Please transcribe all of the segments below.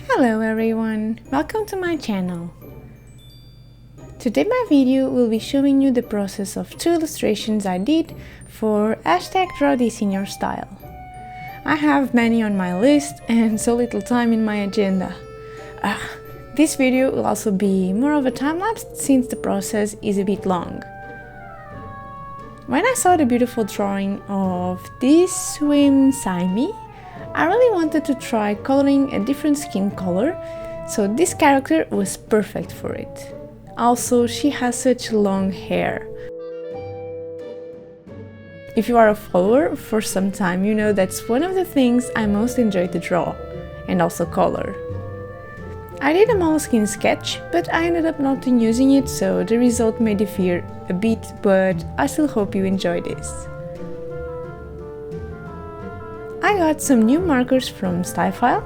Hello everyone, welcome to my channel. Today my video will be showing you the process of 2 illustrations I did for #Drawthisinyourstyle. I have many on my list and so little time in my agenda. This video will also be more of a time-lapse since the process is a bit long. When I saw the beautiful drawing of this swim Saimi, I really wanted to try coloring a different skin color, so this character was perfect for it. Also, she has such long hair. If you are a follower for some time, you know that's one of the things I most enjoy to draw, and also color. I did a moleskin sketch, but I ended up not using it, so the result may differ a bit, but I still hope you enjoy this. I got some new markers from Stylefile,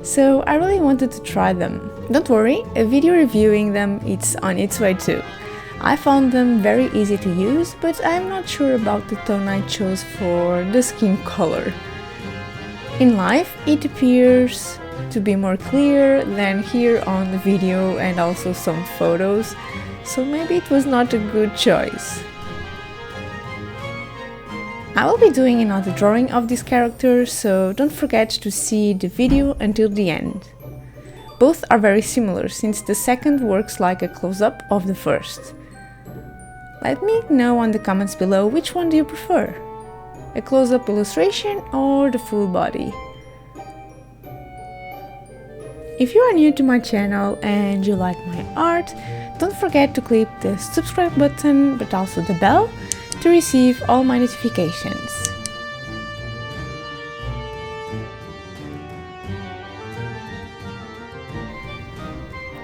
so I really wanted to try them. Don't worry, a video reviewing them is on its way too. I found them very easy to use, but I'm not sure about the tone I chose for the skin color. In life, it appears to be more clear than here on the video and also some photos, so maybe it was not a good choice. I will be doing another drawing of this character, so don't forget to see the video until the end. Both are very similar, since the second works like a close-up of the first. Let me know in the comments below which one do you prefer? A close-up illustration or the full body? If you are new to my channel and you like my art, don't forget to click the subscribe button, but also the bell, to receive all my notifications.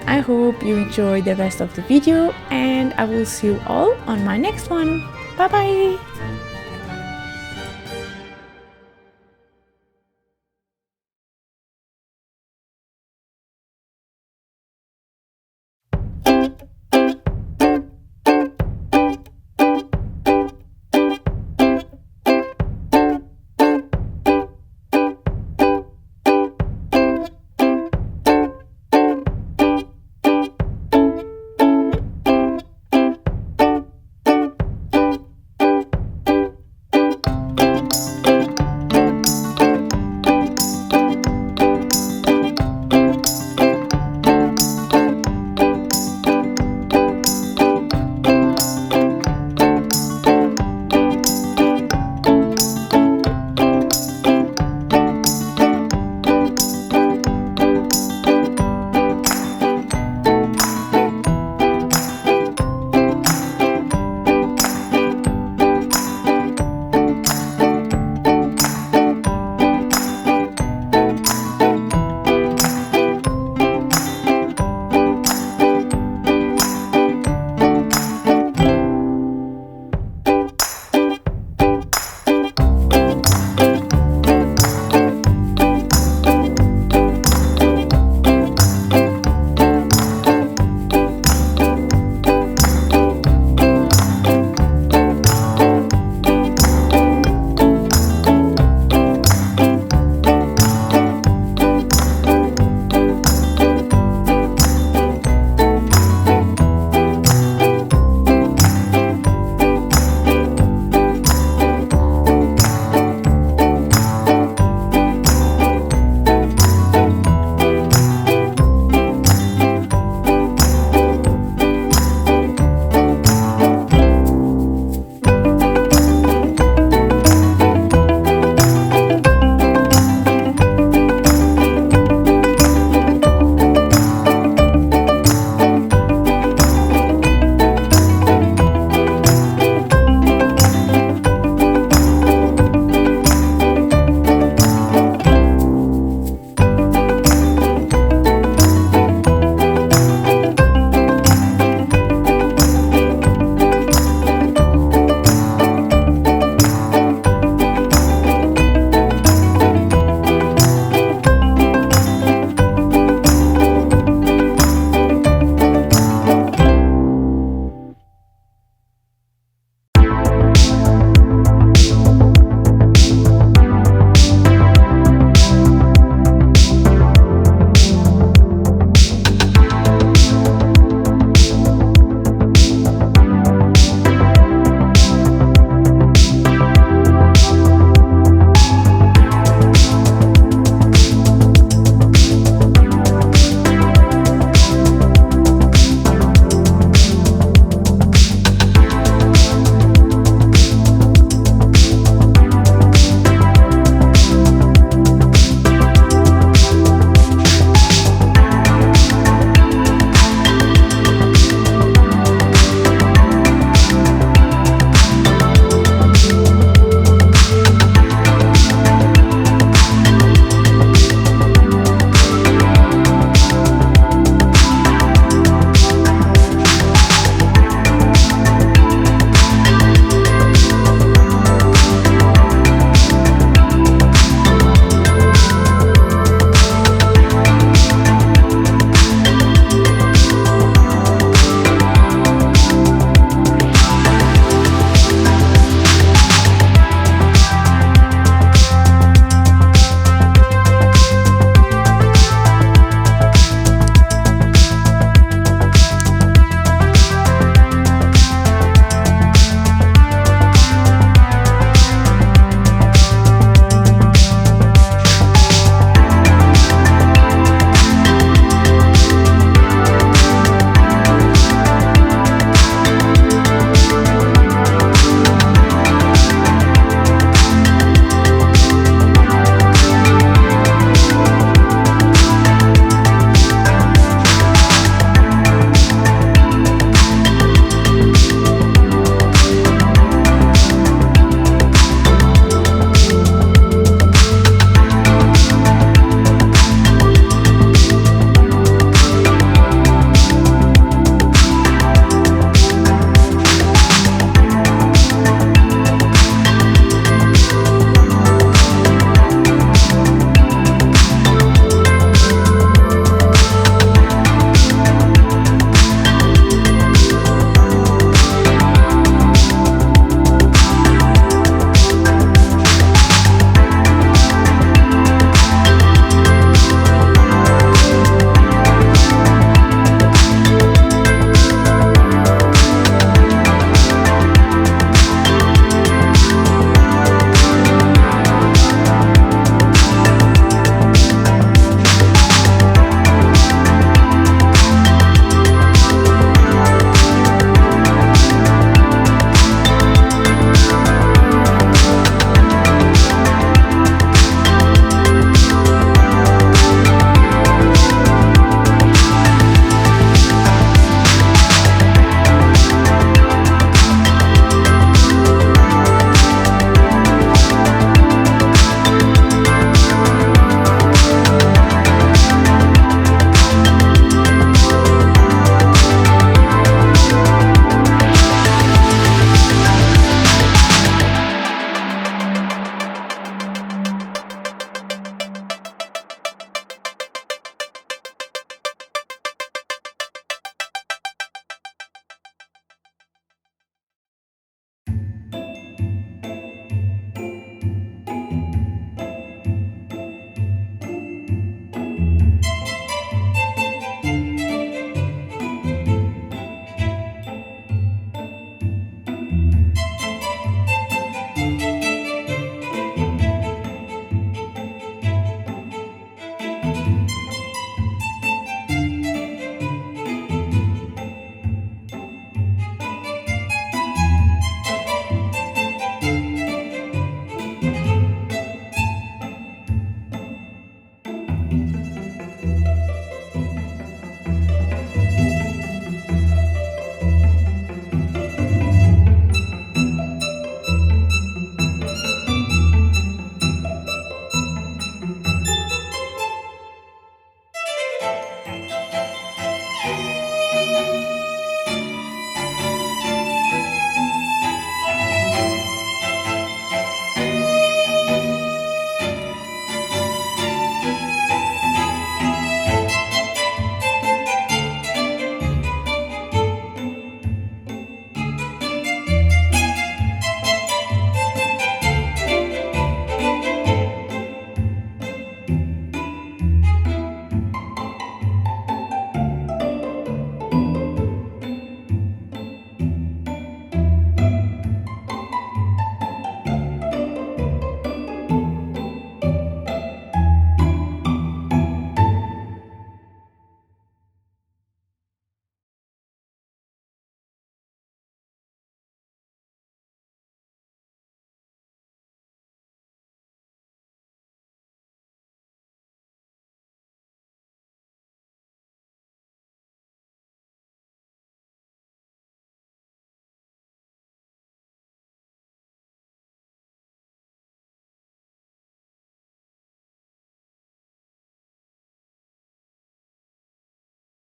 I hope you enjoy the rest of the video and I will see you all on my next one. Bye bye!